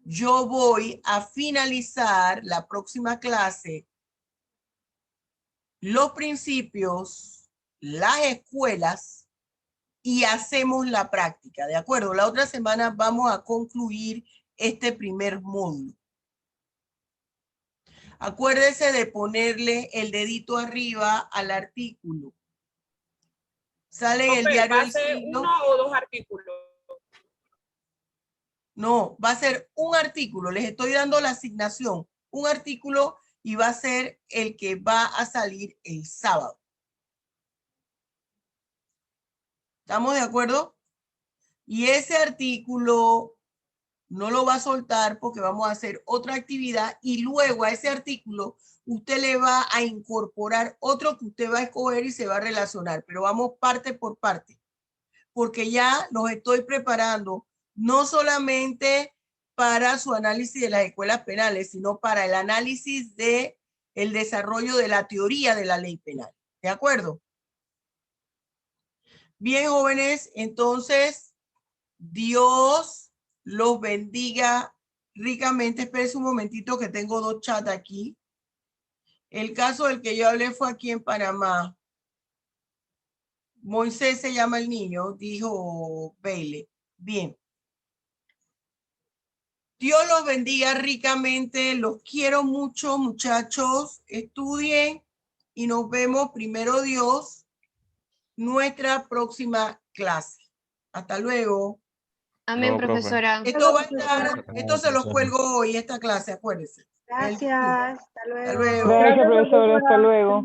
[SPEAKER 1] Yo voy a finalizar la próxima clase los principios las escuelas y hacemos la práctica, ¿de acuerdo? La otra semana vamos a concluir este primer módulo. Acuérdese de ponerle el dedito arriba al artículo. Sale en el
[SPEAKER 14] Profe,
[SPEAKER 1] diario
[SPEAKER 14] ¿va a
[SPEAKER 1] El
[SPEAKER 14] ser
[SPEAKER 1] Siglo.
[SPEAKER 14] 1 o 2 artículos?
[SPEAKER 1] No, va a ser un artículo. Les estoy dando la asignación. Un artículo y va a ser el que va a salir el sábado. ¿Estamos de acuerdo? Y ese artículo no lo va a soltar porque vamos a hacer otra actividad y luego a ese artículo usted le va a incorporar otro que usted va a escoger y se va a relacionar, pero vamos parte por parte, porque ya los estoy preparando no solamente para su análisis de las escuelas penales, sino para el análisis de el desarrollo de la teoría de la ley penal. ¿De acuerdo? Bien, jóvenes, entonces, Dios los bendiga ricamente. Espérense un momentito que tengo 2 chats aquí. El caso del que yo hablé fue aquí en Panamá. Moisés se llama el niño, dijo Bailey. Bien. Dios los bendiga ricamente. Los quiero mucho, muchachos. Estudien y nos vemos, primero Dios, nuestra próxima clase. Hasta luego.
[SPEAKER 13] Amén,
[SPEAKER 5] Luego, profe.
[SPEAKER 13] profesora.
[SPEAKER 1] Esto va a estar, esto se los cuelgo hoy, esta clase, acuérdense.
[SPEAKER 10] Gracias. Hasta luego.
[SPEAKER 1] Hasta luego.
[SPEAKER 16] Gracias, profesora. Hasta luego.